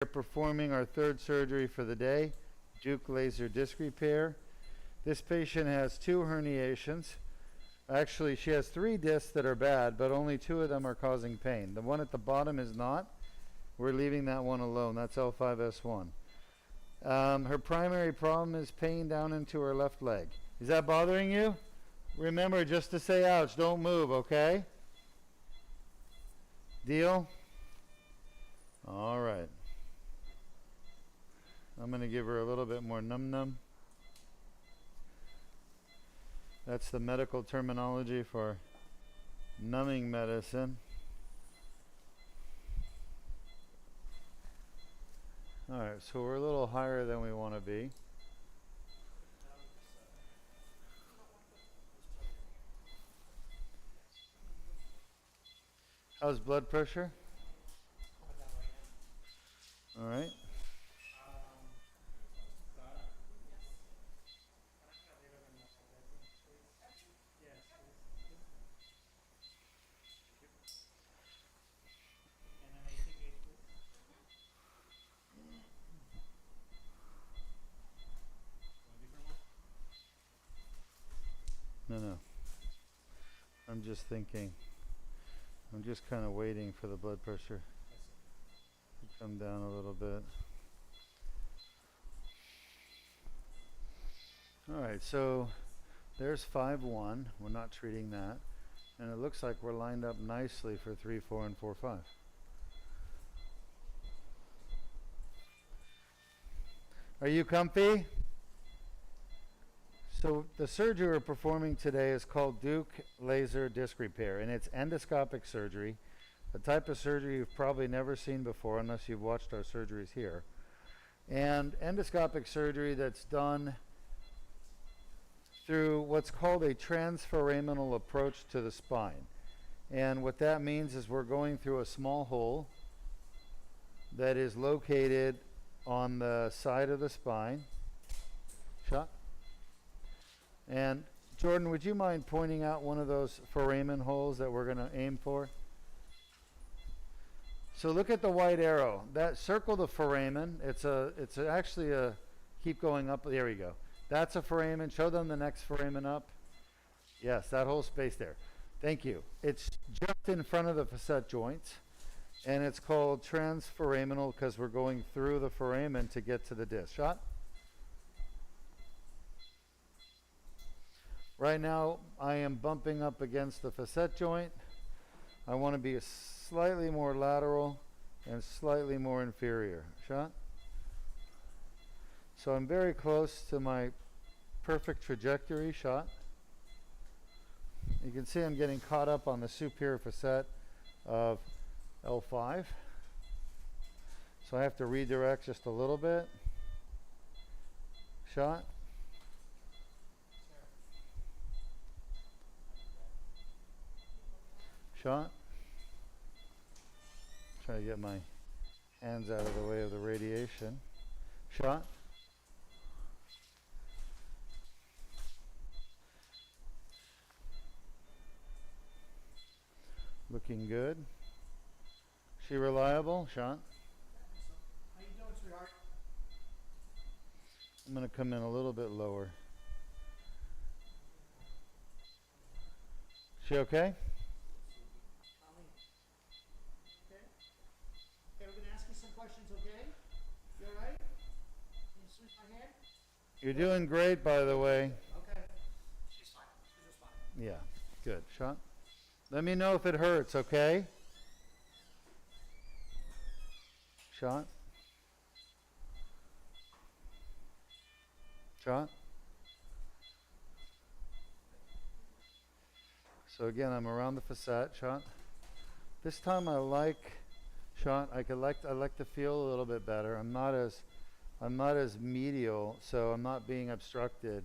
We're performing our third surgery for the day, Deuk laser disc repair. This patient has 2 herniations. Actually, she has 3 discs that are bad, but only 2 of them are causing pain. The one at the bottom is not. We're leaving that one alone. That's L5-S1. Her primary problem is pain down into her left leg. Is that bothering you? Remember just to say ouch, don't move, okay? Deal? All right. I'm going to give her a little bit more num-num. That's the medical terminology for numbing medicine. All right, so we're a little higher than we want to be. How's blood pressure? All right. No. I'm just thinking. I'm just kind of waiting for the blood pressure to come down a little bit. All right, so there's 5-1. We're not treating that. And it looks like we're lined up nicely for 3-4 and 4-5. Are you comfy? So the surgery we're performing today is called Deuk laser disc repair, and it's endoscopic surgery, a type of surgery you've probably never seen before unless you've watched our surgeries here. And endoscopic surgery that's done through what's called a transforaminal approach to the spine. And what that means is we're going through a small hole that is located on the side of the spine. Shot. And Jordan, would you mind pointing out one of those foramen holes that we're going to aim for? So look at the white arrow. That circle the foramen. It's actually a, keep going up. There we go. That's a foramen. Show them the next foramen up. Yes, that whole space there. Thank you. It's just in front of the facet joints, and it's called transforaminal because we're going through the foramen to get to the disc. Shot. Right now, I am bumping up against the facet joint. I want to be slightly more lateral and slightly more inferior. Shot. So I'm very close to my perfect trajectory. Shot. You can see I'm getting caught up on the superior facet of L5. So I have to redirect just a little bit. Shot. Shot. Try to get my hands out of the way of the radiation. Shot. Looking good. She reliable? Shot. How you doing, sweetheart? I'm going to come in a little bit lower. She okay? We're going to ask you some questions, okay? You all right? Can you switch my hand? You're doing great, by the way. Okay. She's fine. She's just fine. Yeah, good. Shot. Let me know if it hurts, okay? Shot. Shot. So again, I'm around the facet. Shot. This time I like shot. I like to feel a little bit better. I'm not as medial, so I'm not being obstructed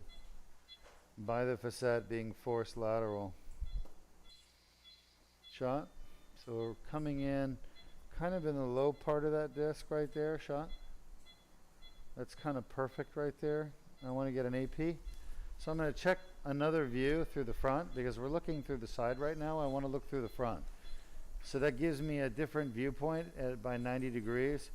by the facet being forced lateral. Shot. So we're coming in kind of in the low part of that disc right there. Shot. That's kind of perfect right there. I want to get an AP. So I'm going to check another view through the front because we're looking through the side right now. I want to look through the front. So that gives me a different viewpoint by 90 degrees.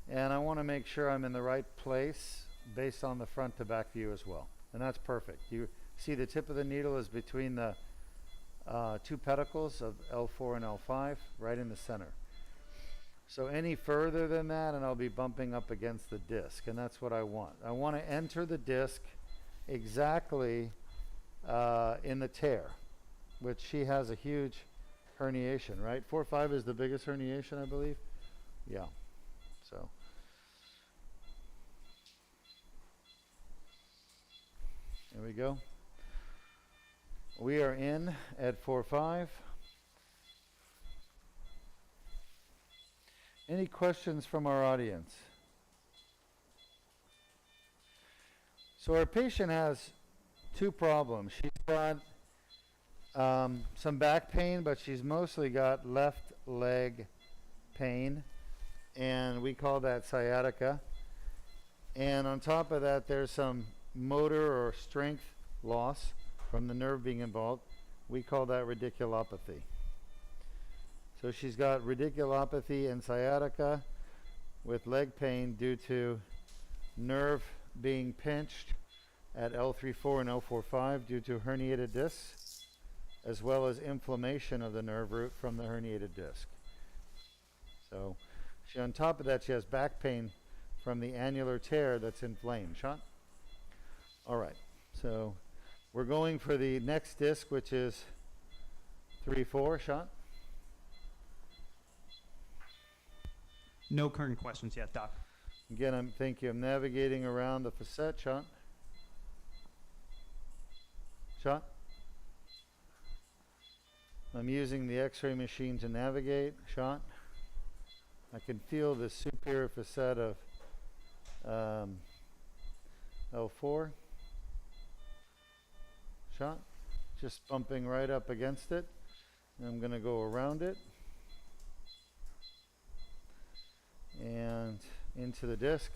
and I want to make sure I'm in the right place based on the front to back view as well. And that's perfect. You see the tip of the needle is between the two pedicles of L4 and L5, right in the center. So any further than that and I'll be bumping up against the disc, and that's what I want. I want to enter the disc exactly in the tear, which she has a huge herniation, right? 4-5 is the biggest herniation, I believe. Yeah. So there we go. We are in at 4-5. Any questions from our audience? So our patient has two problems. She's got some back pain, but she's mostly got left leg pain, and we call that sciatica. And on top of that, there's some motor or strength loss from the nerve being involved. We call that radiculopathy. So she's got radiculopathy and sciatica with leg pain due to nerve being pinched at L3-4 and L4-5 due to herniated discs, as well as inflammation of the nerve root from the herniated disc. So on top of that, she has back pain from the annular tear that's inflamed. Sean? All right, so we're going for the next disc, which is 3-4. Sean? No current questions yet, Doc. Again, thank you. I'm navigating around the facet. Sean? Sean? I'm using the X-ray machine to navigate. Sean? I can feel the superior facet of L4. Sean? Just bumping right up against it. And I'm going to go around it and into the disc.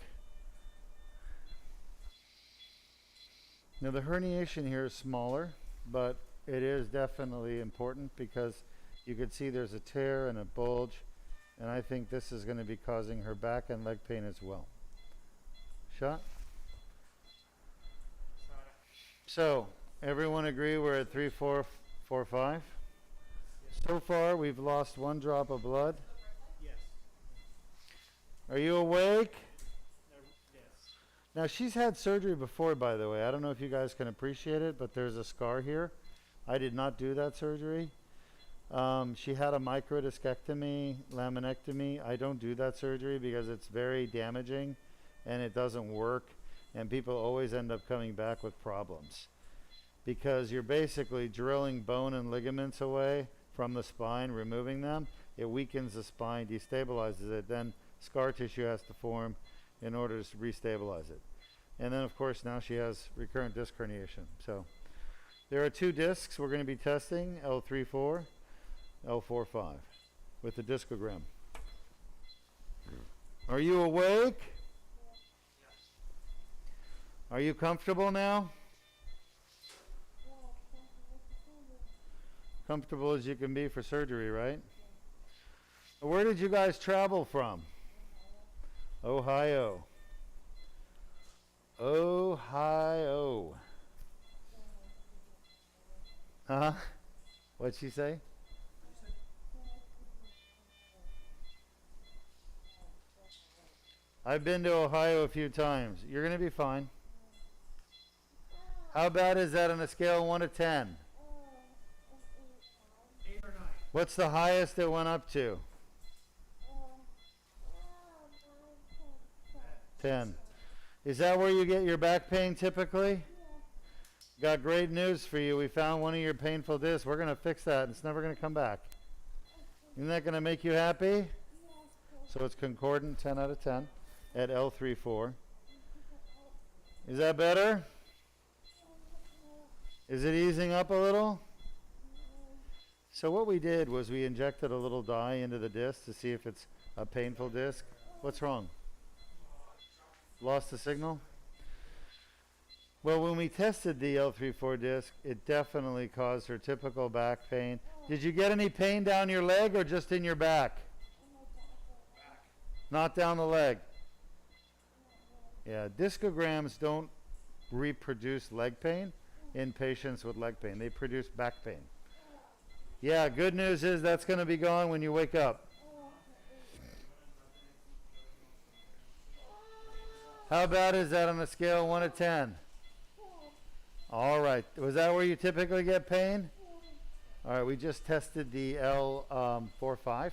Now the herniation here is smaller, but it is definitely important because you could see there's a tear and a bulge, and I think this is going to be causing her back and leg pain as well. Shot? So everyone agree we're at 3-4-4-5? Yes. So far we've lost 1 drop of blood. Yes. Are you awake? Yes. Now she's had surgery before, by the way. I don't know if you guys can appreciate it, but there's a scar here. I did not do that surgery. She had a microdiscectomy, laminectomy. I don't do that surgery because it's very damaging and it doesn't work, and people always end up coming back with problems because you're basically drilling bone and ligaments away from the spine, removing them. It weakens the spine, destabilizes it, then scar tissue has to form in order to restabilize it. And then of course now she has recurrent disc herniation. So there are 2 discs we're going to be testing, L3-4, L4-5, with the discogram. Are you awake? Are you comfortable now? Comfortable as you can be for surgery, right? Where did you guys travel from? Ohio. Ohio. Huh? What'd she say? I've been to Ohio a few times. You're going to be fine. How bad is that on a scale of 1 to 10? 8 or 9. What's the highest it went up to? 10. Is that where you get your back pain typically? Got great news for you. We found one of your painful discs. We're going to fix that. It's never going to come back. Isn't that going to make you happy? So it's concordant, 10 out of 10 at L3-4. Is that better? Is it easing up a little? So what we did was we injected a little dye into the disc to see if it's a painful disc. What's wrong? Lost the signal? Well, when we tested the L3-4 disc, it definitely caused her typical back pain. Did you get any pain down your leg or just in your back? Not down the leg. Yeah, discograms don't reproduce leg pain in patients with leg pain. They produce back pain. Yeah, good news is that's going to be gone when you wake up. How bad is that on a scale of 1 to 10? All right. Was that where you typically get pain? All right, we just tested the L4-5.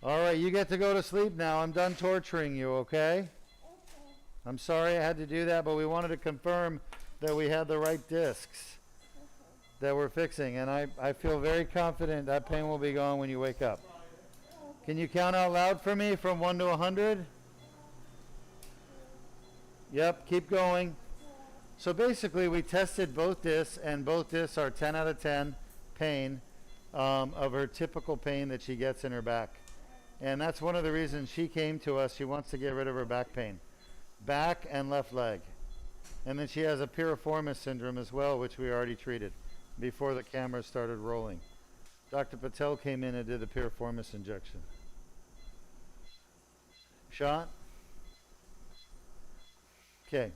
All right, you get to go to sleep now. I'm done torturing you, okay? I'm sorry I had to do that, but we wanted to confirm that we had the right discs that we're fixing, and I feel very confident that pain will be gone when you wake up. Can you count out loud for me from 1 to 100? Yep, keep going. So basically, we tested both discs, and both discs are 10 out of 10 pain of her typical pain that she gets in her back. And that's one of the reasons she came to us. She wants to get rid of her back pain. Back and left leg. And then she has a piriformis syndrome as well, which we already treated before the camera started rolling. Dr. Patel came in and did the piriformis injection. Shot? Okay.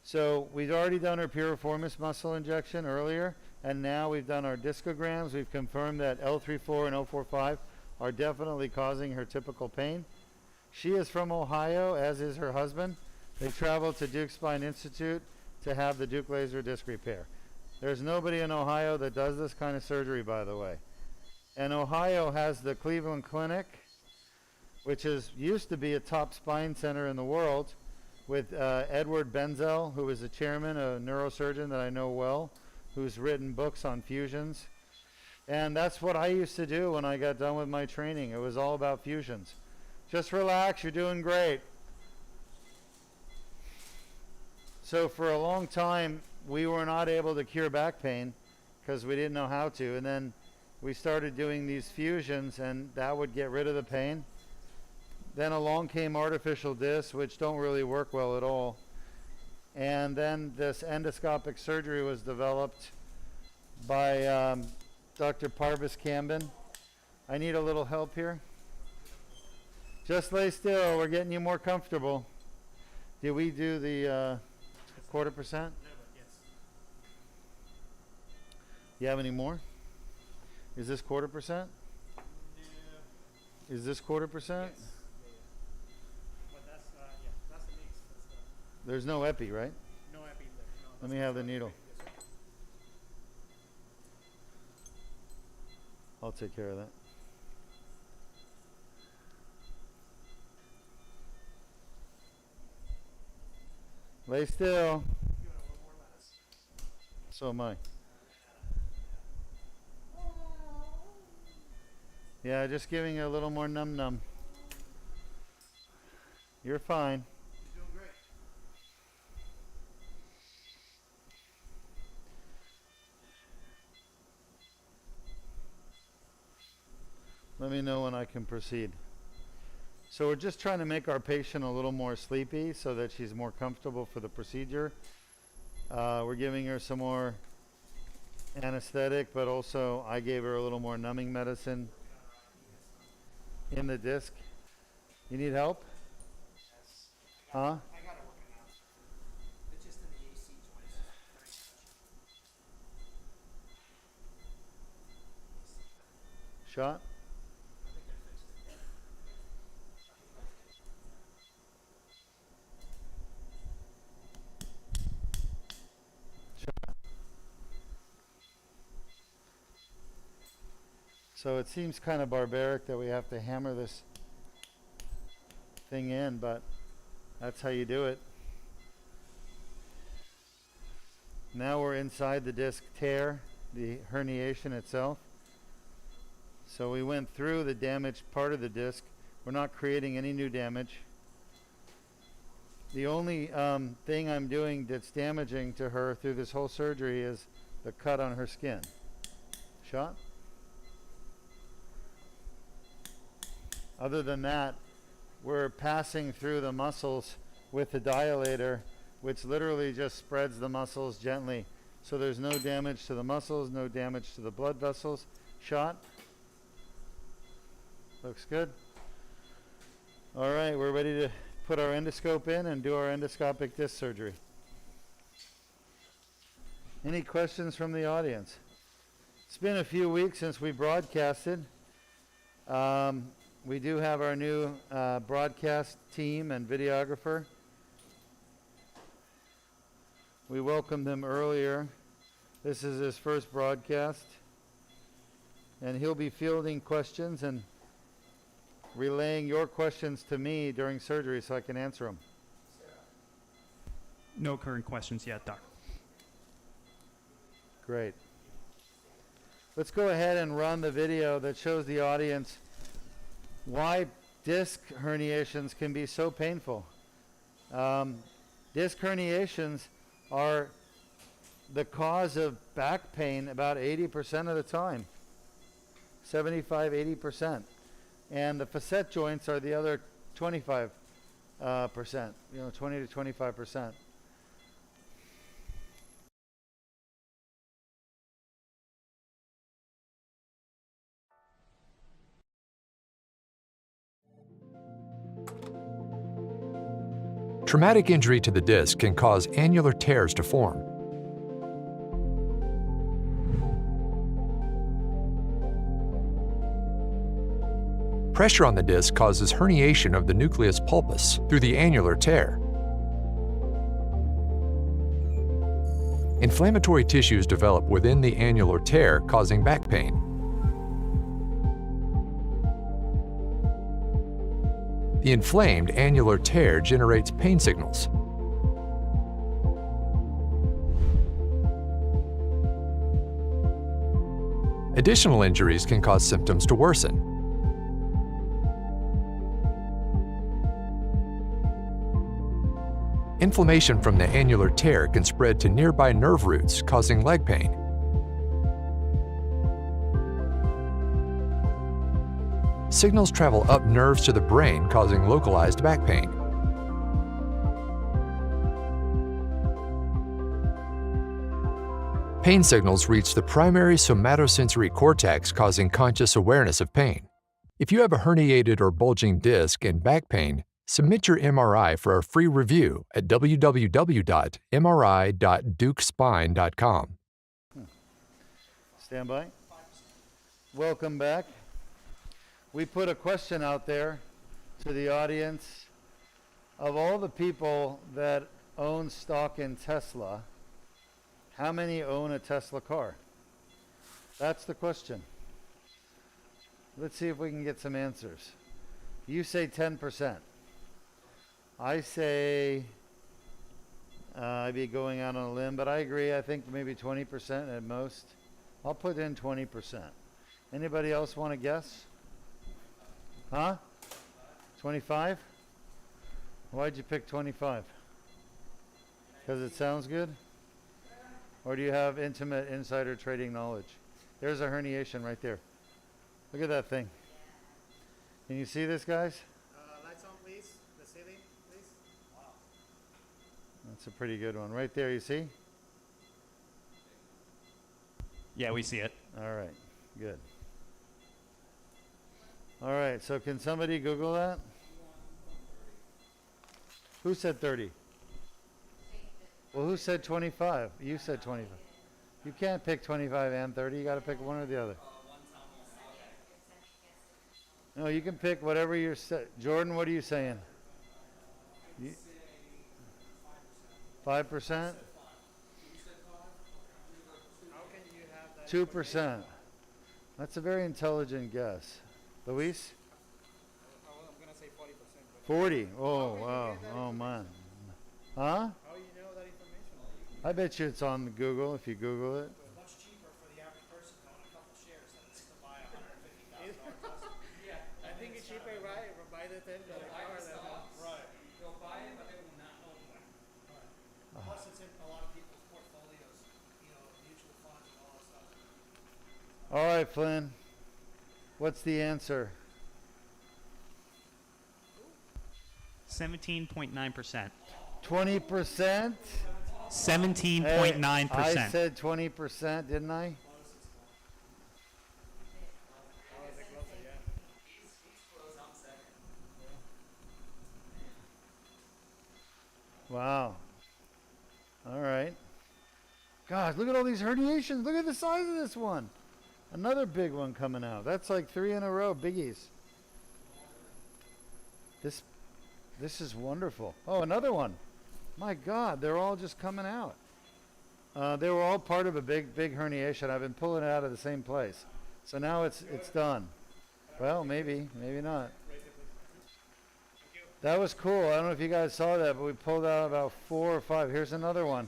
So we've already done our piriformis muscle injection earlier, and now we've done our discograms. We've confirmed that L3-4 and L4-5 are definitely causing her typical pain. She is from Ohio, as is her husband. They traveled to Deuk Spine Institute to have the Deuk laser disc repair. There's nobody in Ohio that does this kind of surgery, by the way. And Ohio has the Cleveland Clinic, which used to be a top spine center in the world, with Edward Benzel, who is the chairman, a neurosurgeon that I know well, who's written books on fusions. And that's what I used to do when I got done with my training. It was all about fusions. Just relax, you're doing great. So for a long time, we were not able to cure back pain because we didn't know how to. And then we started doing these fusions, and that would get rid of the pain. Then along came artificial discs, which don't really work well at all. And then this endoscopic surgery was developed by Dr. Parvis Camden. I need a little help here. Just lay still. We're getting you more comfortable. Did we do the 1/4%? You have any more? Is this 1/4%? Is this 1/4%? Yes. But that's that's the mix. There's no epi, right? No epi there. No, Let me have the needle. I'll take care of that. Lay still. So am I. Yeah, just giving you a little more num-num. You're fine. You're doing great. Let me know when I can proceed. So we're just trying to make our patient a little more sleepy so that she's more comfortable for the procedure. We're giving her some more anesthetic, but also I gave her a little more numbing medicine in the disc. You need help? Yes. Huh? I got it working out. It's just in the AC joints. Shot? I think I fixed it. So it seems kind of barbaric that we have to hammer this thing in, but that's how you do it. Now we're inside the disc tear, the herniation itself. So we went through the damaged part of the disc. We're not creating any new damage. The only thing I'm doing that's damaging to her through this whole surgery is the cut on her skin. Shot? Other than that, we're passing through the muscles with the dilator, which literally just spreads the muscles gently. So there's no damage to the muscles, no damage to the blood vessels. Shot? Looks good. All right, we're ready to put our endoscope in and do our endoscopic disc surgery. Any questions from the audience? It's been a few weeks since we broadcasted. We do have our new broadcast team and videographer. We welcomed him earlier. This is his first broadcast. And he'll be fielding questions and relaying your questions to me during surgery so I can answer them. No current questions yet, Doc. Great. Let's go ahead and run the video that shows the audience why disc herniations can be so painful. Disc herniations are the cause of back pain about 80% of the time. 75–80%. And the facet joints are the other 25%, 20 to 25%. Traumatic injury to the disc can cause annular tears to form. Pressure on the disc causes herniation of the nucleus pulpus through the annular tear. Inflammatory tissues develop within the annular tear, causing back pain. The inflamed annular tear generates pain signals. Additional injuries can cause symptoms to worsen. Inflammation from the annular tear can spread to nearby nerve roots, causing leg pain. Signals travel up nerves to the brain, causing localized back pain. Pain signals reach the primary somatosensory cortex, causing conscious awareness of pain. If you have a herniated or bulging disc and back pain, submit your MRI for a free review at www.mri.deukspine.com. Stand by. Welcome back. We put a question out there to the audience. Of all the people that own stock in Tesla, how many own a Tesla car? That's the question. Let's see if we can get some answers. You say 10%. I say I'd be going out on a limb, but I agree. I think maybe 20% at most. I'll put in 20%. Anybody else want to guess? Huh? 25? Why'd you pick 25? Because it sounds good? Or do you have intimate insider trading knowledge? There's a herniation right there. Look at that thing. Can you see this, guys? Lights on, please. The ceiling, please. Wow. That's a pretty good one. Right there, you see? Yeah, we see it. All right, good. All right, so can somebody Google that? Who said 30? Well, who said 25? You said 25. You can't pick 25 and 30. You got to pick one or the other. No, you can pick whatever you're Jordan, what are you saying? 5%? 2%. That's a very intelligent guess. Luis? I'm going to say 40%. 40. Oh, wow. Oh, man. Huh? How do you know that information? I bet you it's on Google if you Google it. It's much cheaper for the average person to own a couple shares than it's to buy a $150,000 Tesla. Yeah, I think it's cheaper, right? Or buy the thing, the car, right? They'll buy it, but they will not own one. Right. Plus, it's in a lot of people's portfolios, mutual funds and all that stuff. All right, Flynn. What's the answer? 17.9%. 20%? 17.9%. I said 20%, didn't I? Wow. All right. Gosh, look at all these herniations. Look at the size of this one. Another big one coming out. That's like 3 in a row, biggies. This is wonderful. Oh, another one. My God, they're all just coming out. They were all part of a big herniation. I've been pulling it out of the same place. So now it's done. Well, maybe not. That was cool. I don't know if you guys saw that, but we pulled out about 4 or 5. Here's another one.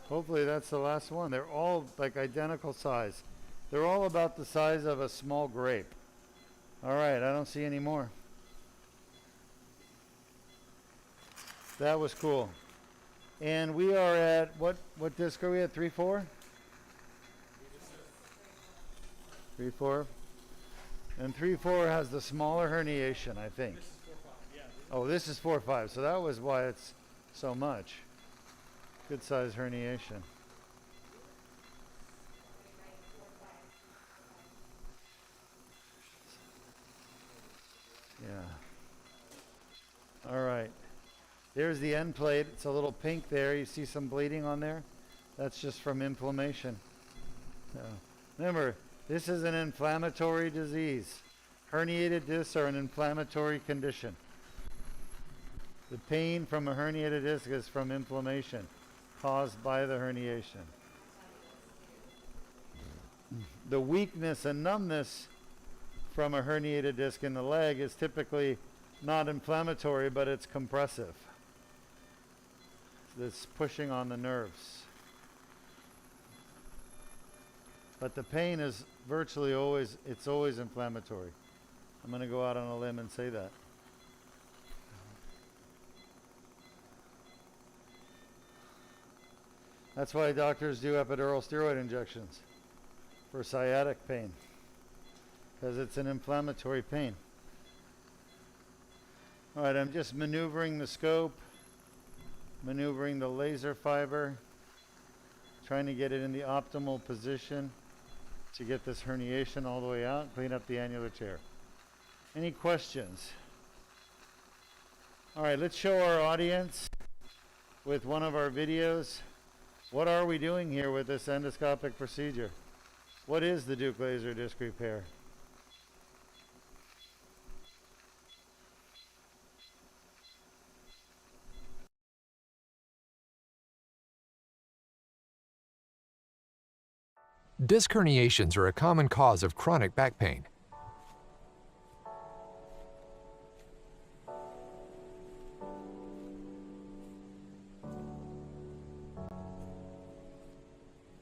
Hopefully that's the last one. They're all like identical size. They're all about the size of a small grape. All right, I don't see any more. That was cool. And we are at, what disc are we at, 3-4? 3-4? And 3-4 has the smaller herniation, I think. Oh, this is 4-5, so that was why it's so much. Good size herniation. Yeah. All right. There's the end plate. It's a little pink there. You see some bleeding on there? That's just from inflammation. Remember, this is an inflammatory disease. Herniated discs are an inflammatory condition. The pain from a herniated disc is from inflammation caused by the herniation. The weakness and numbness from a herniated disc in the leg is typically not inflammatory, but it's compressive. It's pushing on the nerves. But the pain is virtually always, it's always inflammatory. I'm going to go out on a limb and say that. That's why doctors do epidural steroid injections for sciatic pain, because it's an inflammatory pain. All right, I'm just maneuvering the scope, maneuvering the laser fiber, trying to get it in the optimal position to get this herniation all the way out, clean up the annular tear. Any questions? All right, let's show our audience with one of our videos. What are we doing here with this endoscopic procedure? What is the Deuk laser disc repair? Disc herniations are a common cause of chronic back pain.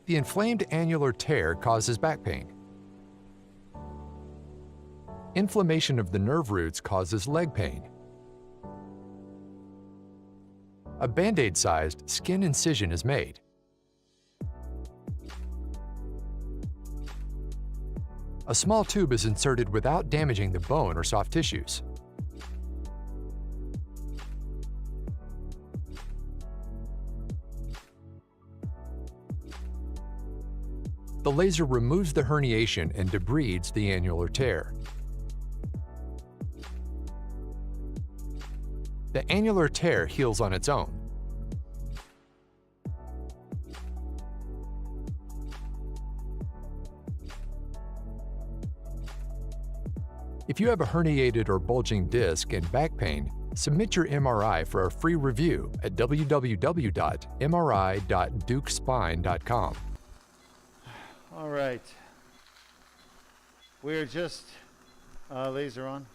The inflamed annular tear causes back pain. Inflammation of the nerve roots causes leg pain. A Band-Aid-sized skin incision is made. A small tube is inserted without damaging the bone or soft tissues. The laser removes the herniation and debrides the annular tear. The annular tear heals on its own. If you have a herniated or bulging disc and back pain, submit your MRI for a free review at www.mri.deukspine.com. All right. We're just laser on.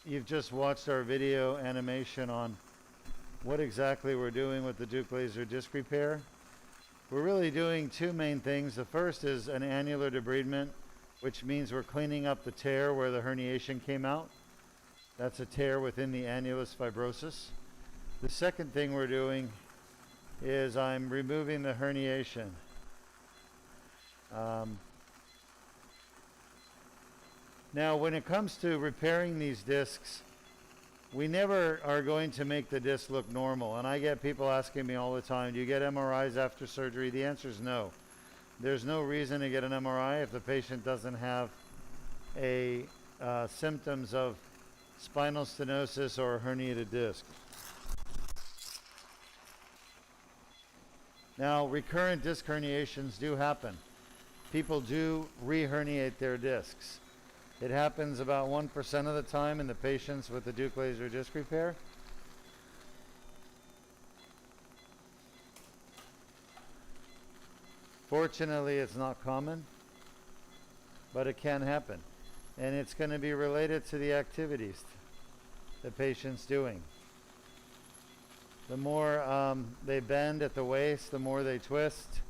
You've just watched our video animation on what exactly we're doing with the Deuk laser disc repair. We're really doing two main things. The first is an annular debridement, which means we're cleaning up the tear where the herniation came out. That's a tear within the annulus fibrosus. The second thing we're doing is I'm removing the herniation. Now, when it comes to repairing these discs, we never are going to make the disc look normal. And I get people asking me all the time, do you get MRIs after surgery? The answer is no. There's no reason to get an MRI if the patient doesn't have a symptoms of spinal stenosis or herniated disc. Now, recurrent disc herniations do happen. People do re-herniate their discs. It happens about 1% of the time in the patients with the Deuk laser disc repair. Fortunately, it's not common, but it can happen. And it's going to be related to the activities the patient's doing. The more they bend at the waist, the more they twist,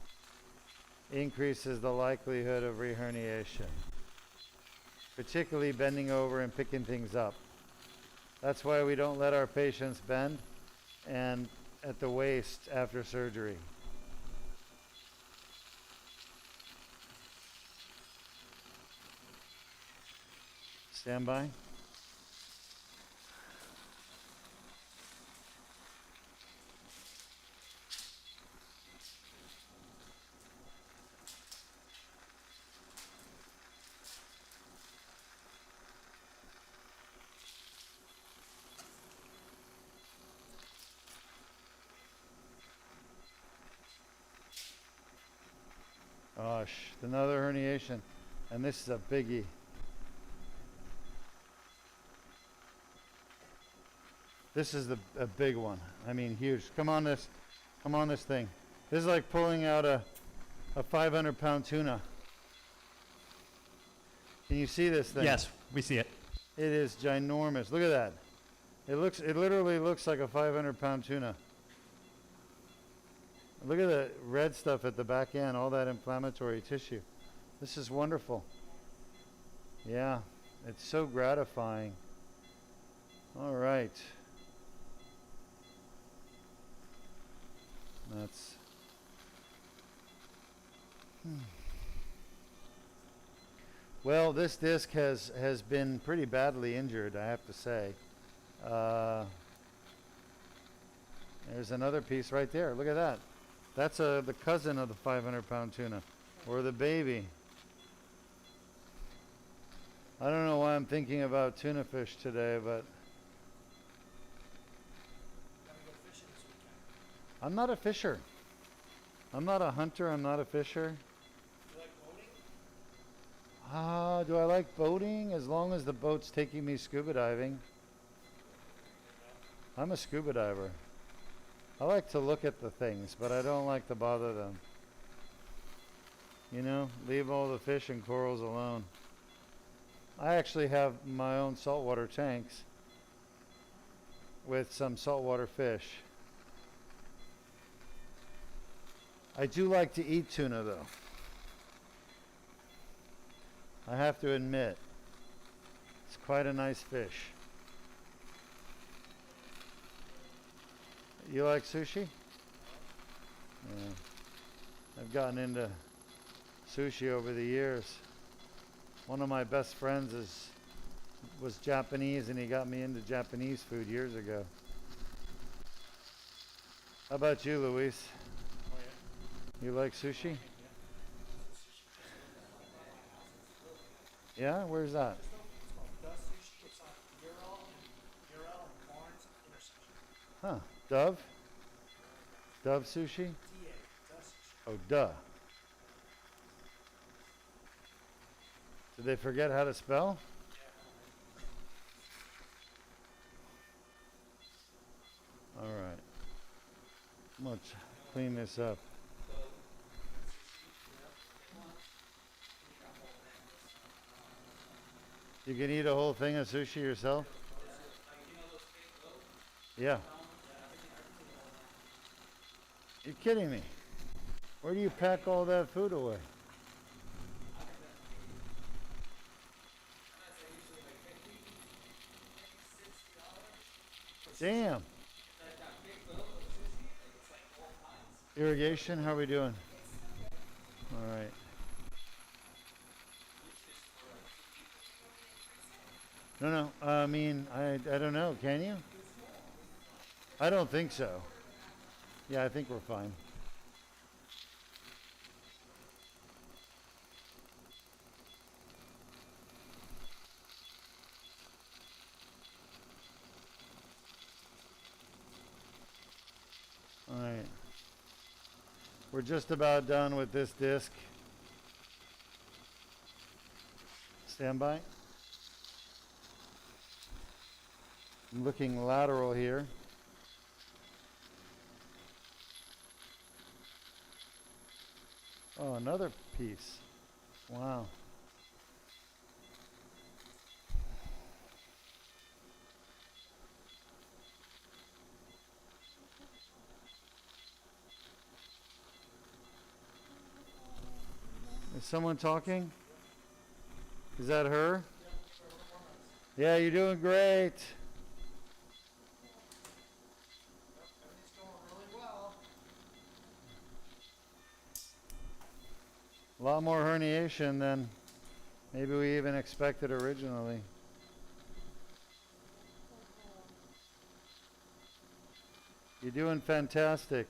increases the likelihood of reherniation, particularly bending over and picking things up. That's why we don't let our patients bend and at the waist after surgery. Stand by. Gosh, another herniation, and this is a biggie. This is a big one. I mean, huge. Come on this thing. This is like pulling out a 500-pound tuna. Can you see this thing? Yes, we see it. It is ginormous. Look at that. It literally looks like a 500-pound tuna. Look at the red stuff at the back end, all that inflammatory tissue. This is wonderful. Yeah, it's so gratifying. All right. That's Well, this disc has been pretty badly injured, I have to say. There's another piece right there. Look at that. That's the cousin of the 500-pound tuna, or the baby. I don't know why I'm thinking about tuna fish today, but Gotta go fishing this weekend. I'm not a fisher. I'm not a hunter. I'm not a fisher. You like boating? Do I like boating? As long as the boat's taking me scuba diving. I'm a scuba diver. I like to look at the things, but I don't like to bother them. You know, leave all the fish and corals alone. I actually have my own saltwater tanks with some saltwater fish. I do like to eat tuna, though. I have to admit, it's quite a nice fish. You like sushi? Yeah. I've gotten into sushi over the years. One of my best friends was Japanese, and he got me into Japanese food years ago. How about you, Luis? Oh yeah. You like sushi? Yeah? Where's that? It's called Dust Sushi. It's on Ural and Barnes intersection. Huh. Dove? Dove sushi? DA. Dust Sushi. Oh, duh. Did they forget how to spell? All right. Let's clean this up. You can eat a whole thing of sushi yourself? Yeah. You're kidding me. Where do you pack all that food away? Damn. Irrigation, how are we doing? All right. No, I mean, I don't know. Can you? I don't think so. Yeah, I think we're fine. We're just about done with this disc. Stand by. I'm looking lateral here. Oh, another piece. Wow. Is someone talking? Is that her? Yeah, you're doing great. Everything's going really well. A lot more herniation than maybe we even expected originally. You're doing fantastic.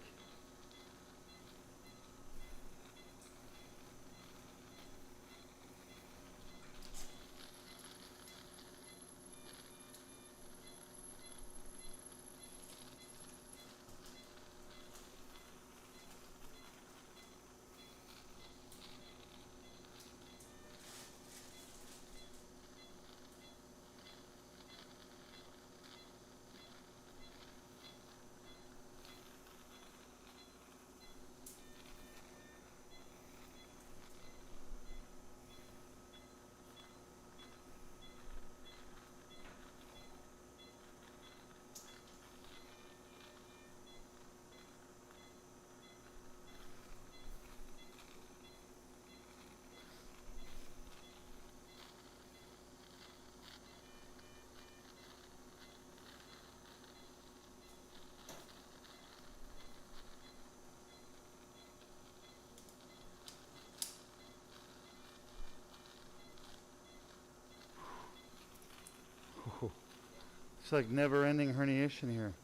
It's like never-ending herniation here.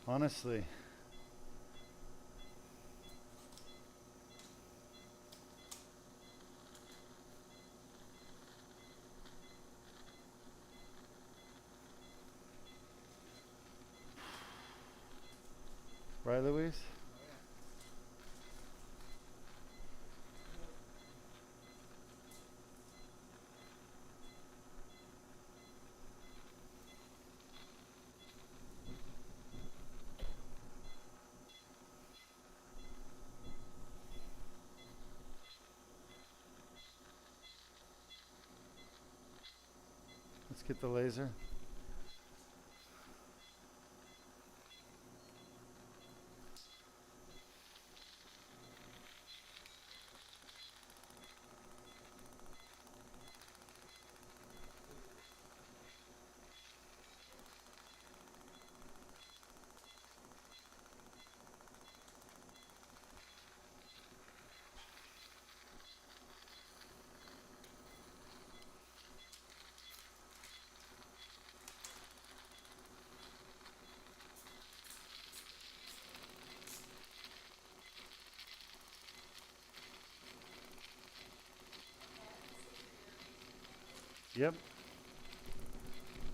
Honestly. Right, Louise? Let's get the laser. Yep.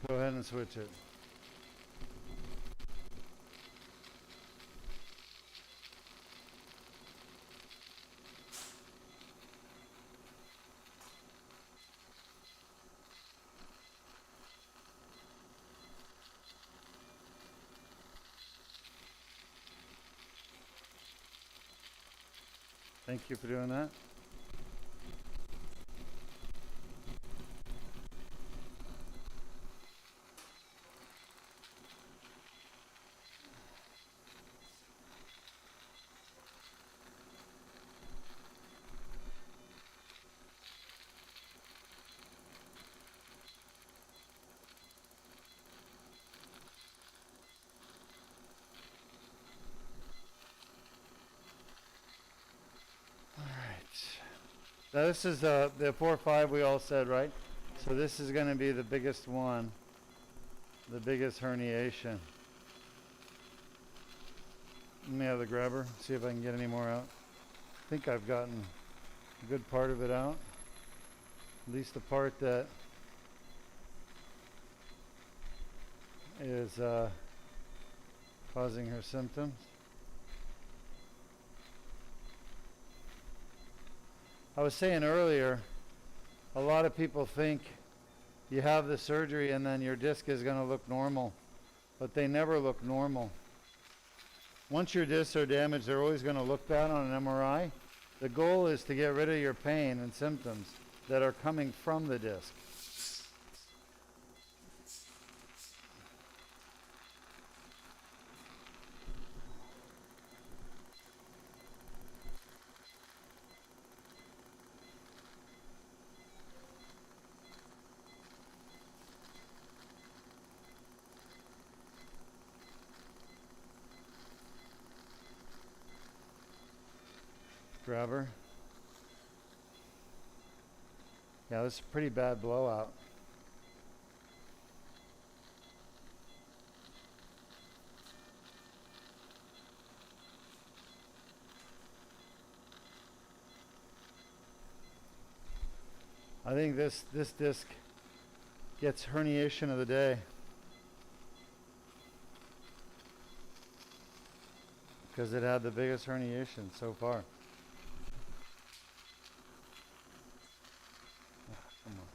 Go ahead and switch it. Thank you for doing that. Now this is the 4-5 we all said, right? So this is going to be the biggest one, the biggest herniation. Let me have the grabber, see if I can get any more out. I think I've gotten a good part of it out. At least the part that is causing her symptoms. I was saying earlier, a lot of people think you have the surgery and then your disc is going to look normal, but they never look normal. Once your discs are damaged, they're always going to look bad on an MRI. The goal is to get rid of your pain and symptoms that are coming from the disc. Grabber. Yeah, this is a pretty bad blowout. I think this disc gets herniation of the day. Because it had the biggest herniation so far. Come on.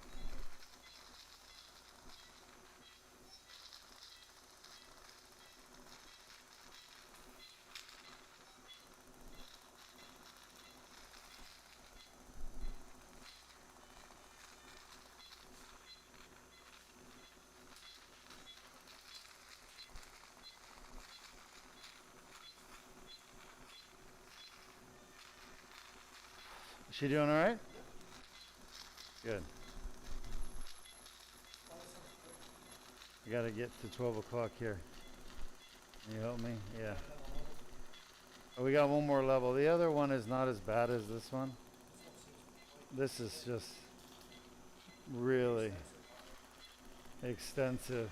Is she doing all right? Good. I gotta get to 12 o'clock here. Can you help me? Yeah. Oh, we got one more level. The other one is not as bad as this one. This is just really extensive.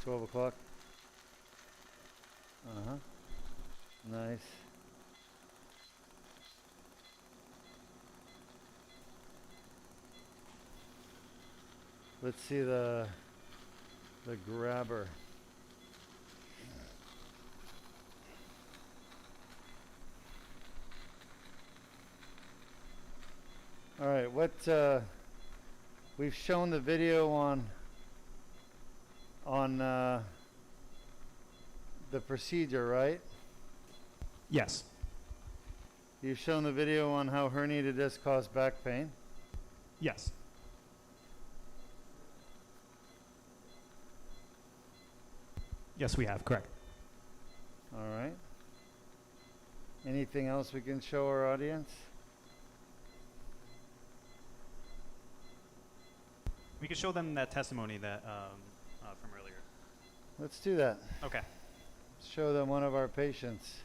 $12 o'clock. Uh-huh. Nice. Let's see the grabber. All right, what we've shown the video on the procedure, right? Yes. You've shown the video on how herniated discs cause back pain. Yes. Yes, we have, correct. All right. Anything else we can show our audience? We could show them that testimony that from earlier. Let's do that. Okay. Show them one of our patients.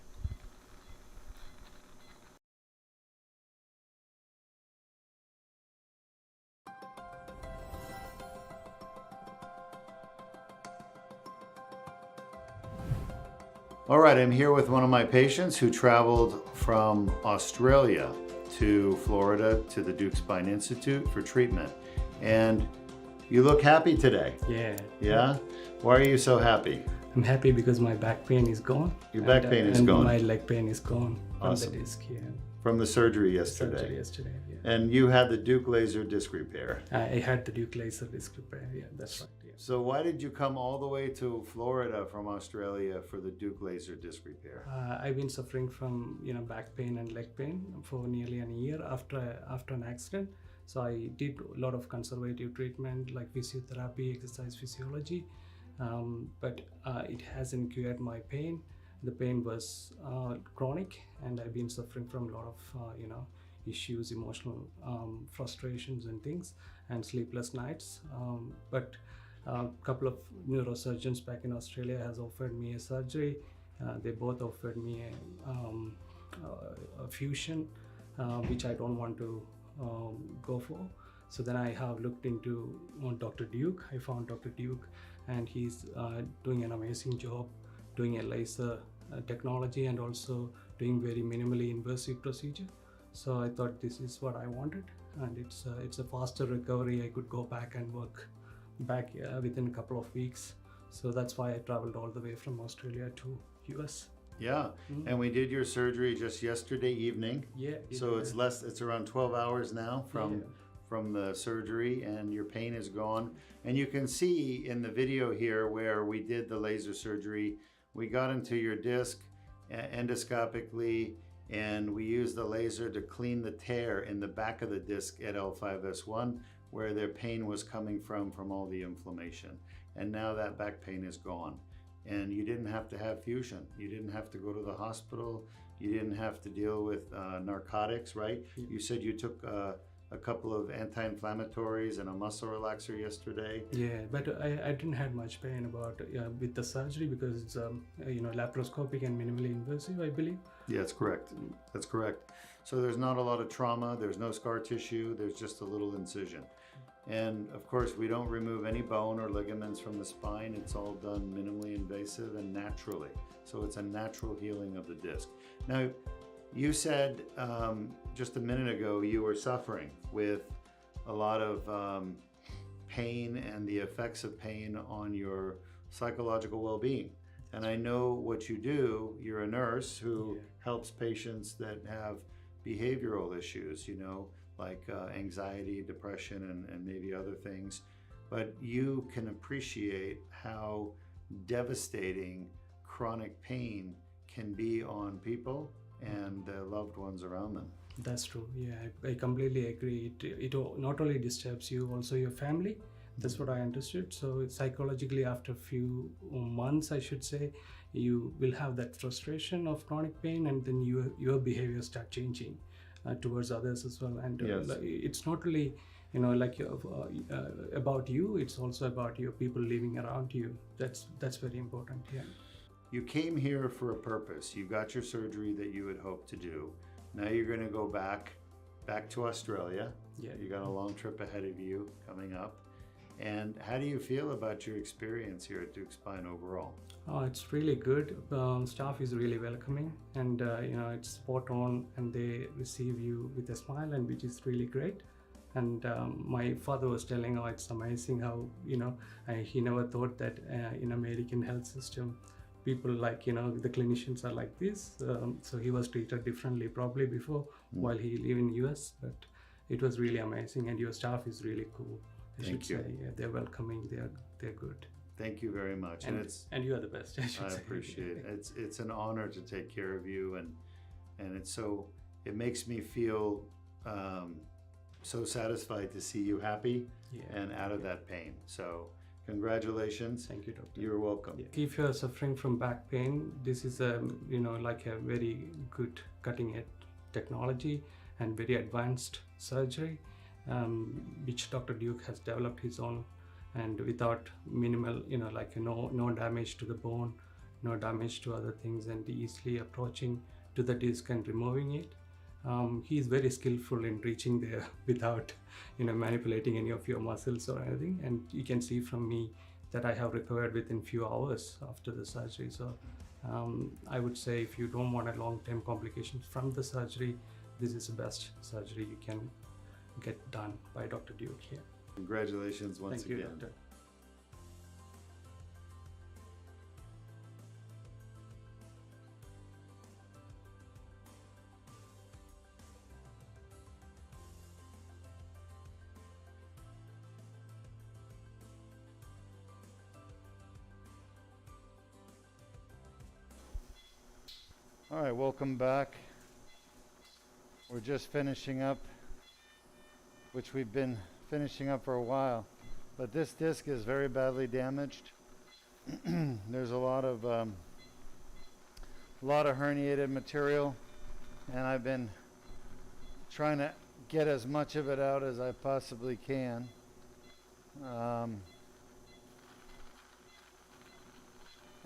All right, I'm here with one of my patients who traveled from Australia to Florida to the Deuk Spine Institute for treatment. And you look happy today. Yeah. Yeah? Why are you so happy? I'm happy because my back pain is gone. Your back pain is and gone. My leg pain is gone Awesome. from the disc here. From the surgery yesterday. Surgery yesterday, yeah. And you had the Deuk laser disc repair. I had the Deuk laser disc repair, yeah, that's right. Yeah. So why did you come all the way to Florida from Australia for the Deuk laser disc repair? I've been suffering from back pain and leg pain for nearly a year after an accident. So I did a lot of conservative treatment like physiotherapy, exercise physiology, but it hasn't cured my pain. The pain was chronic, and I've been suffering from a lot of issues, emotional frustrations and things, and sleepless nights. But a couple of neurosurgeons back in Australia has offered me a surgery. They both offered me a fusion, which I don't want to go for. So then I have looked into Dr. Deuk. I found Dr. Deuk, and he's doing an amazing job doing a laser technology and also doing very minimally invasive procedure. So I thought this is what I wanted, and it's a faster recovery. I could go back and work back within a couple of weeks. So that's why I traveled all the way from Australia to US. Yeah, and we did your surgery just yesterday evening. Yeah. So it's around 12 hours now Yeah. from the surgery, and your pain is gone. And you can see in the video here where we did the laser surgery, we got into your disc endoscopically, and we used the laser to clean the tear in the back of the disc at L5-S1 where their pain was coming from all the inflammation. And now that back pain is gone. And you didn't have to have fusion. You didn't have to go to the hospital. You didn't have to deal with narcotics, right? You said you took a couple of anti-inflammatories and a muscle relaxer yesterday. Yeah, but I didn't have much pain about with the surgery because it's laparoscopic and minimally invasive, I believe. Yeah, that's correct. That's correct. So there's not a lot of trauma. There's no scar tissue. There's just a little incision. And of course, we don't remove any bone or ligaments from the spine. It's all done minimally invasive and naturally. So it's a natural healing of the disc. Now, you said just a minute ago you were suffering with a lot of pain and the effects of pain on your psychological well-being. And I know what you do. You're a nurse who helps patients that have behavioral issues, like anxiety, depression, and maybe other things. But you can appreciate how devastating chronic pain can be on people and their loved ones around them. That's true. Yeah, I completely agree. It not only disturbs you, also your family. That's what I understood. So psychologically, after a few months, I should say, you will have that frustration of chronic pain, and then your behavior start changing towards others as well. And it's not really, about you. It's also about your people living around you. That's very important. Yeah. You came here for a purpose. You got your surgery that you had hoped to do. Now you're going to go back to Australia. Yeah. You got a long trip ahead of you coming up. And how do you feel about your experience here at Deuk Spine overall? Oh, it's really good. Staff is really welcoming, and it's spot on, and they receive you with a smile, and which is really great. And my father was telling, it's amazing how he never thought that in American health system, people the clinicians are like this. So he was treated differently probably before while he lived in US, but it was really amazing, and your staff is really cool. Thank you. Yeah, they're welcoming. They're good. Thank you very much. And you are the best. I appreciate it. It's an honor to take care of you, and it makes me feel so satisfied to see you happy and out of that pain. So congratulations. Thank you, doctor. You're welcome. Yeah. If you are suffering from back pain, this is a very good cutting edge technology and very advanced surgery, which Dr. Deuk has developed his own, and without minimal, no damage to the bone, no damage to other things, and easily approaching to the disc and removing it. He is very skillful in reaching there without, manipulating any of your muscles or anything. And you can see from me that I have recovered within few hours after the surgery. So I would say if you don't want a long-term complications from the surgery, this is the best surgery you can get done by Dr. Deuk here. Congratulations once again. Thank you, doctor. All right, welcome back. We're just finishing up, which we've been finishing up for a while, but this disc is very badly damaged. There's a lot of herniated material, and I've been trying to get as much of it out as I possibly can.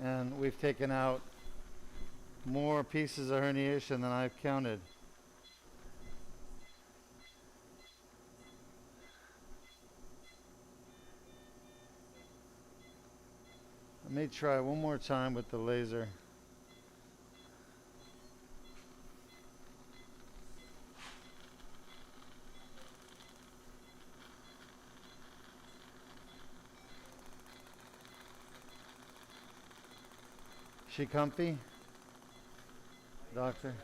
And we've taken out more pieces of herniation than I've counted. Let me try one more time with the laser. She comfy? Doctor?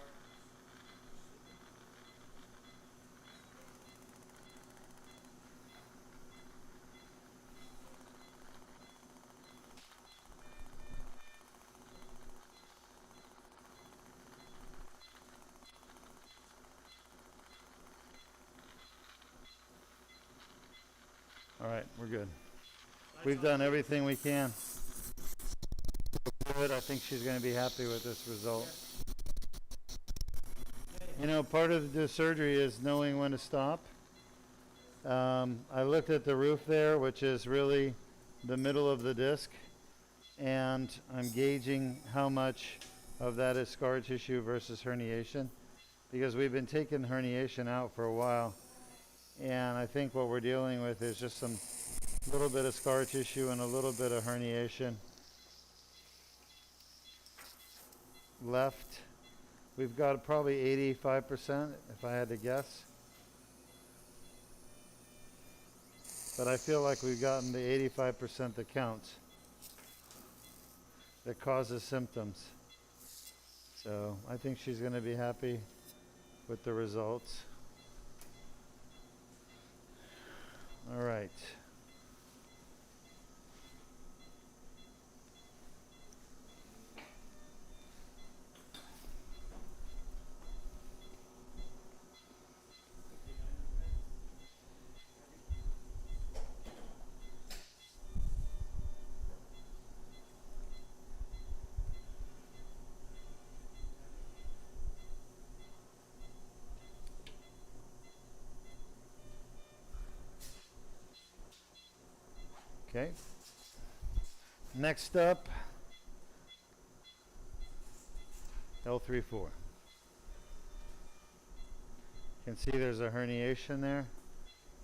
All right, we're good. We've done everything we can. Good. I think she's going to be happy with this result. You know, part of the surgery is knowing when to stop. I looked at the roof there, which is really the middle of the disc, and I'm gauging how much of that is scar tissue versus herniation, because we've been taking herniation out for a while, and I think what we're dealing with is just some little bit of scar tissue and a little bit of herniation left. We've got probably 85% if I had to guess. But I feel like we've gotten the 85% that counts, that causes symptoms. So I think she's going to be happy with the results. All right. Okay. Next up, L3-4. You can see there's a herniation there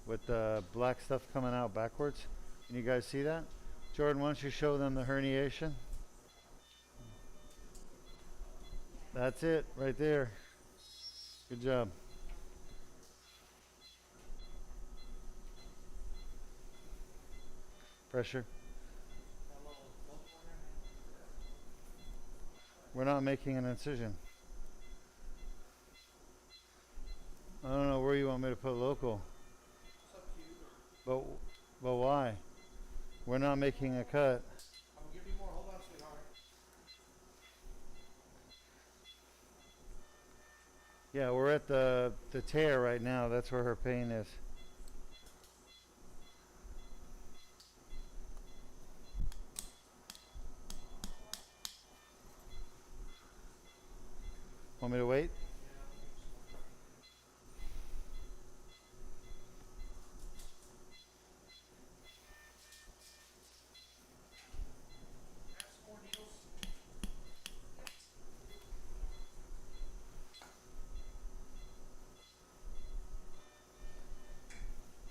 with the black stuff coming out backwards. Can you guys see that? Jordan, why don't you show them the herniation? That's it right there. Good job. Pressure. We're not making an incision. I don't know where you want me to put local. But why? We're not making a cut. I'll give you more. Hold on, sweetheart. Yeah, we're at the tear right now. That's where her pain is. Want me to wait?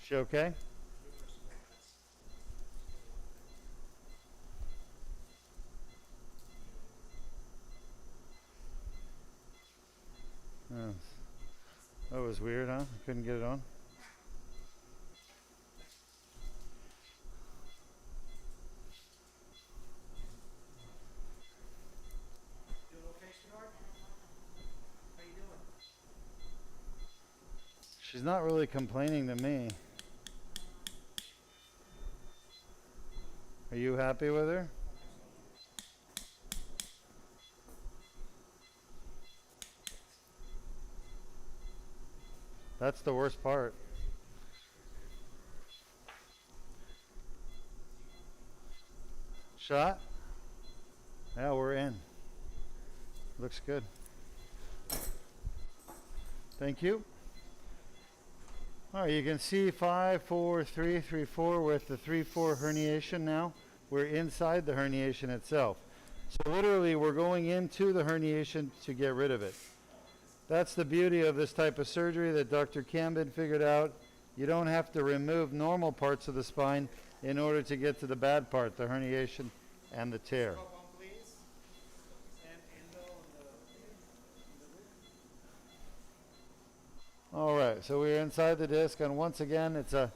She okay? Oh, that was weird, huh? I couldn't get it on. Doing okay, sweetheart? How you doing? She's not really complaining to me. Are you happy with her? That's the worst part. Shot? Yeah, we're in. Looks good. Thank you. All right, you can see 5, 4, 3, 3, 4 with the 3-4 herniation now. We're inside the herniation itself. So literally we're going into the herniation to get rid of it. That's the beauty of this type of surgery that Dr. Camden figured out. You don't have to remove normal parts of the spine in order to get to the bad part, the herniation and the tear. Up on, please. And endo on the All right, so we're inside the disc, and once again, it's a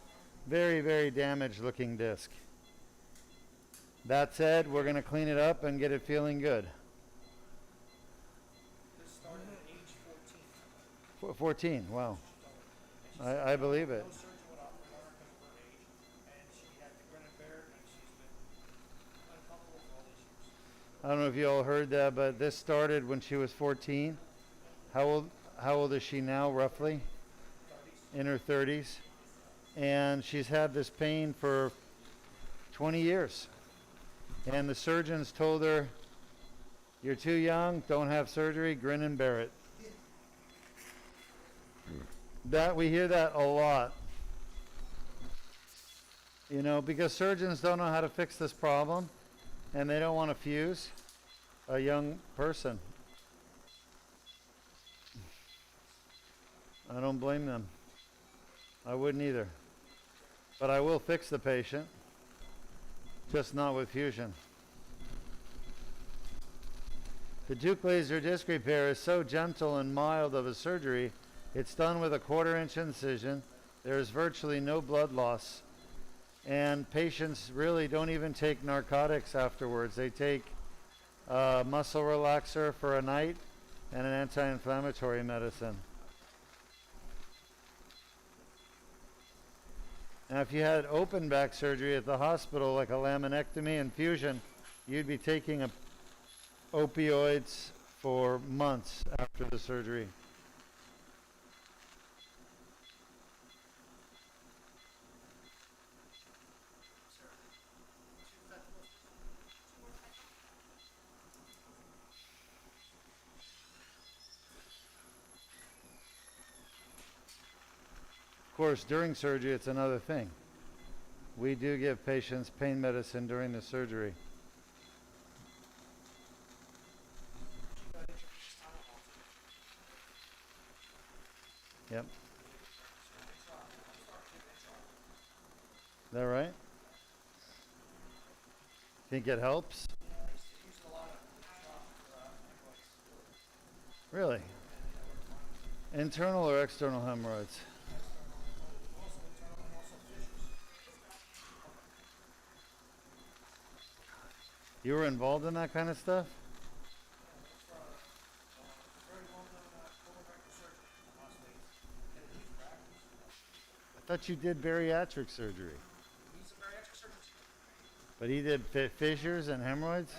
very, very damaged looking disc. That said, we're going to clean it up and get it feeling good. 14, wow. I believe it. No surgeon would operate on her because of her age, and she had to grin and bear it, and she's been uncomfortable for all these years. I don't know if you all heard that, but this started when she was 14. How old is she now, roughly? 30s. In her 30s. And she's had this pain for 20 years. And the surgeons told her, you're too young, don't have surgery, grin and bear it. That we hear that a lot. You know, because surgeons don't know how to fix this problem, and they don't want to fuse a young person. I don't blame them. I wouldn't either. But I will fix the patient, just not with fusion. The Deuk laser disc repair is so gentle and mild of a surgery. It's done with a 1/4-inch incision. There's virtually no blood loss. And patients really don't even take narcotics afterwards. They take a muscle relaxer for a night and an anti-inflammatory medicine. Now, if you had open back surgery at the hospital, like a laminectomy and fusion, you'd be taking opioids for months after the surgery. Of course, during surgery, it's another thing. We do give patients pain medicine during the surgery. Yep. Is that right? Think it helps? Really? Internal or external hemorrhoids? You were involved in that kind of stuff? I thought you did bariatric surgery. He's a bariatric surgeon. But he did fissures and hemorrhoids?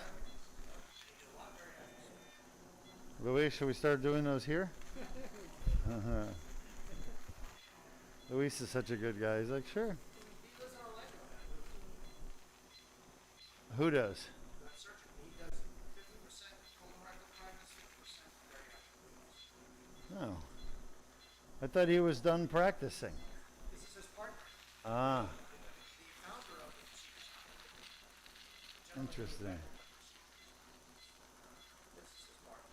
Luis, should we start doing those here? Luis is such a good guy. He's like, sure. He lives in Orlando. Who does? That surgeon. He does 50% colorectal practice, 50% bariatric. Oh. I thought he was done practicing. This is his partner. Ah, The founder of the procedure. interesting. This is his partner.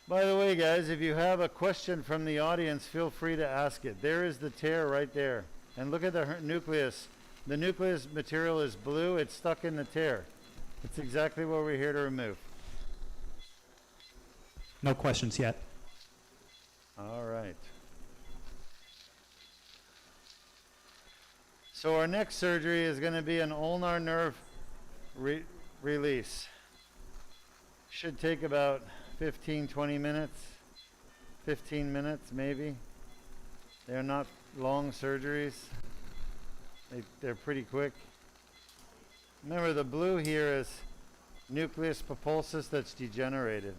By the way, guys, if you have a question from the audience, feel free to ask it. There is the tear right there. And look at the nucleus. The nucleus material is blue. It's stuck in the tear. It's exactly what we're here to remove. No questions yet. All right. So our next surgery is going to be an ulnar nerve release. Should take about 15, 20 minutes. 15 minutes maybe. They're not long surgeries. They're pretty quick. Remember, the blue here is nucleus pulposus that's degenerated.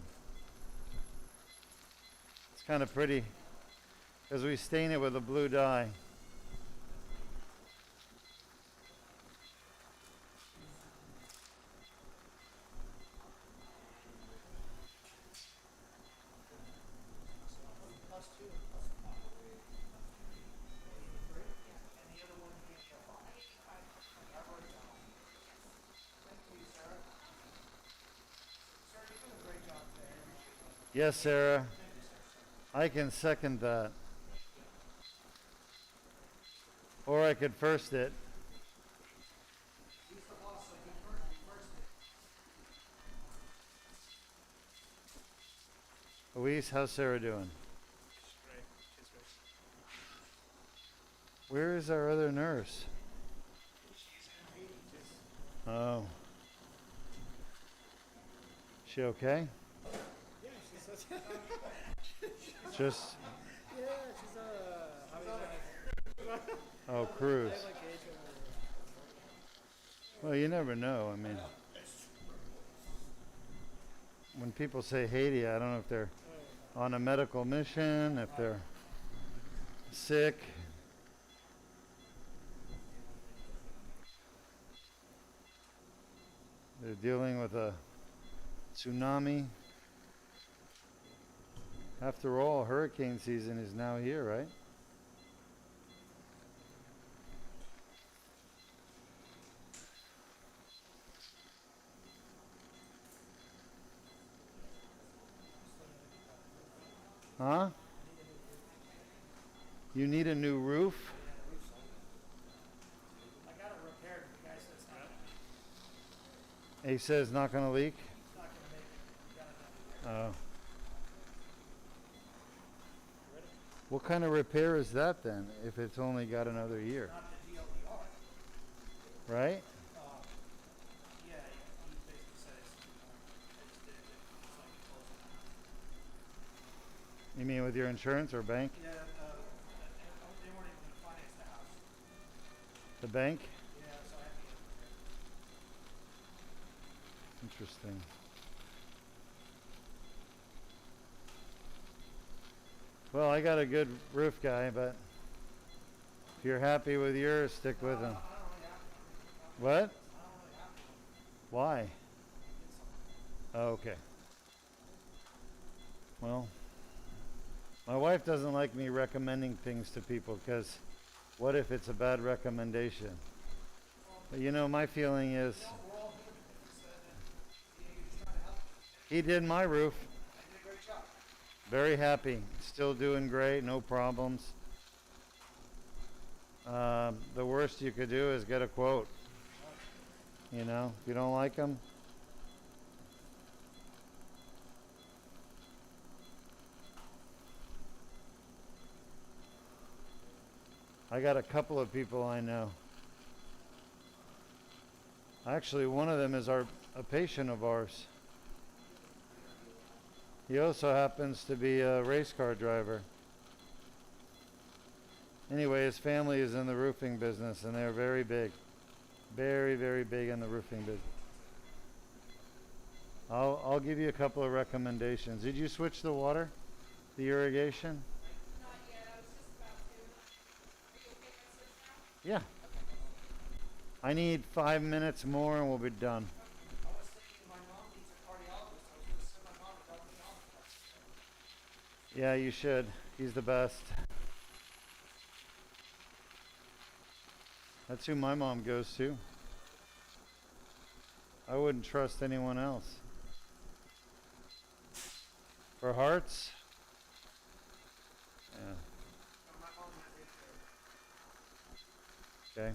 It's kind of pretty because we stain it with a blue dye. Yes, Sarah. I can second that. Or I could first it. Luis, how's Sarah doing? Where is our other nurse? Oh. She okay? Just. Yeah, Oh, cruise. I have vacation over Well, you never know. I mean, when people say Haiti, I don't know if they're on a medical mission, if they're sick. They're dealing with a tsunami. After all, hurricane season is now here, right? Huh? You need a new roof? I got it repaired. The guy said it's not He says not gonna leak? gonna make it. We got it done. Oh. What kind of repair is that then, if it's only got another year? Not the DLDR. Right? Yeah, he basically said it's, I just did it. It's like a closing. You mean with your insurance or bank? Yeah, they weren't even gonna finance the house. The bank? Yeah, so I have to get it repaired. Interesting. Well, I got a good roof guy, but if you're happy with yours, stick with him. What? Why? Oh, okay. Well, my wife doesn't like me recommending things to people because what if it's a bad recommendation? But you know, my feeling is he did my roof. Very happy. Still doing great. No problems. The worst you could do is get a quote. You know, if you don't like them. I got a couple of people I know. Actually, one of them is a patient of ours. He also happens to be a race car driver. Anyway, his family is in the roofing business and they're very big. Very, very big in the roofing business. I'll give you a couple of recommendations. Did you switch the water? The irrigation? Not yet, I was just about to. Are you okay if I switch now? Yeah. I need 5 minutes more and we'll be done. I was thinking my mom needs a cardiologist. I was gonna send my mom to Dr. Johnson. Yeah, you should. He's the best. That's who my mom goes to. I wouldn't trust anyone else. For hearts? Yeah. My mom has it. Okay.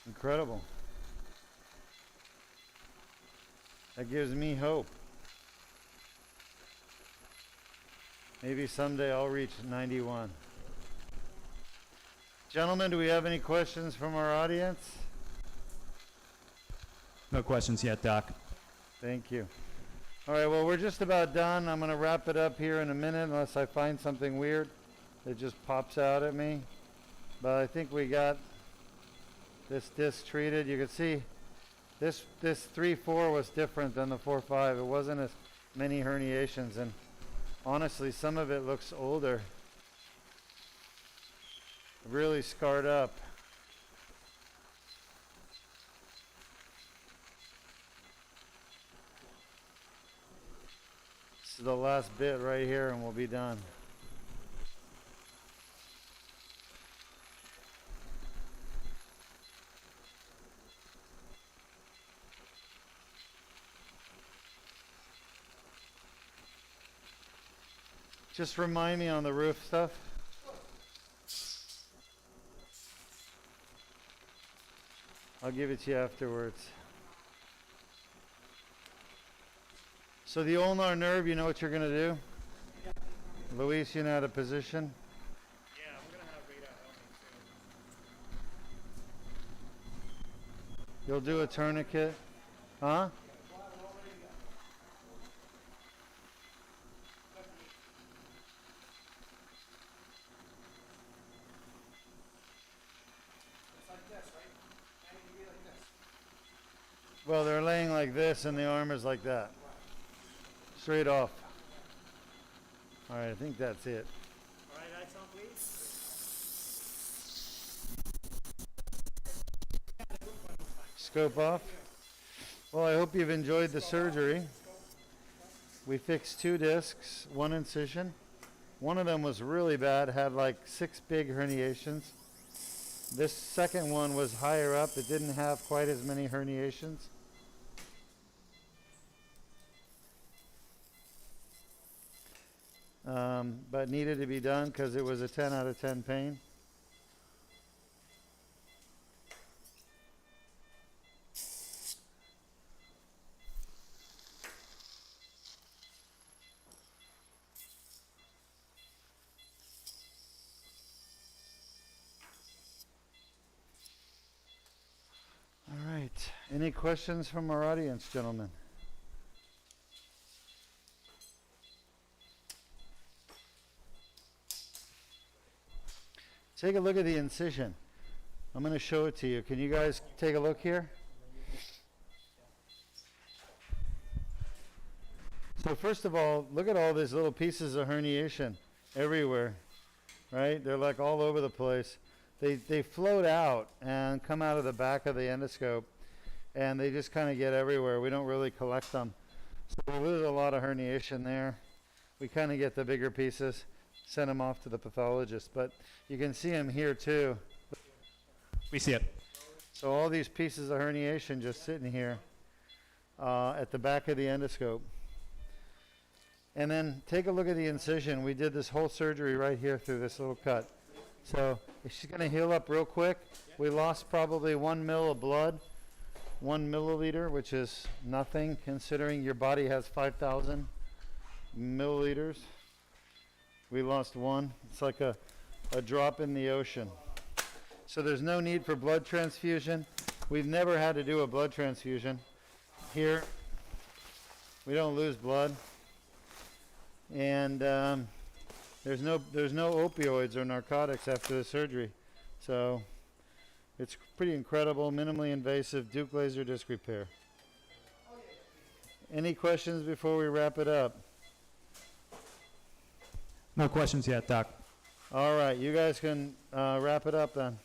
Incredible. That gives me hope. Maybe someday I'll reach 91. Gentlemen, do we have any questions from our audience? No questions yet, Doc. Thank you. All right, well, we're just about done. I'm going to wrap it up here in a minute unless I find something weird that just pops out at me. But I think we got this disc treated. You can see this 3-4 was different than the 4-5. It wasn't as many herniations, and honestly, some of it looks older. Really scarred up. This is the last bit right here and we'll be done. Just remind me on the roof stuff. I'll give it to you afterwards. So the ulnar nerve, you know what you're going to do? Luis, you know how to position? Yeah, I'm gonna have Rita help me too. You'll do a tourniquet. Huh? Well, they're laying like this and the arm is like that. Straight off. All right, I think that's it. All right, lights on, please. Scope off. Well, I hope you've enjoyed the surgery. We fixed 2 discs, 1 incision. One of them was really bad, had like 6 big herniations. This second one was higher up. It didn't have quite as many herniations. But needed to be done because it was a 10 out of 10 pain. All right. Any questions from our audience, gentlemen? Take a look at the incision. I'm going to show it to you. Can you guys take a look here? So first of all, look at all these little pieces of herniation everywhere, right? They're like all over the place. They float out and come out of the back of the endoscope, and they just kind of get everywhere. We don't really collect them. So there's a lot of herniation there. We kind of get the bigger pieces, send them off to the pathologist. But you can see them here too. We see it. So all these pieces of herniation just sitting here at the back of the endoscope. And then take a look at the incision. We did this whole surgery right here through this little cut. So she's going to heal up real quick. We lost probably 1 ml of blood, 1 milliliter, which is nothing considering your body has 5,000 milliliters. We lost 1. It's like a drop in the ocean. So there's no need for blood transfusion. We've never had to do a blood transfusion. Here, we don't lose blood. And there's no opioids or narcotics after the surgery. So it's pretty incredible, minimally invasive Deuk laser disc repair. Any questions before we wrap it up? No questions yet, Doc. All right, you guys can wrap it up then.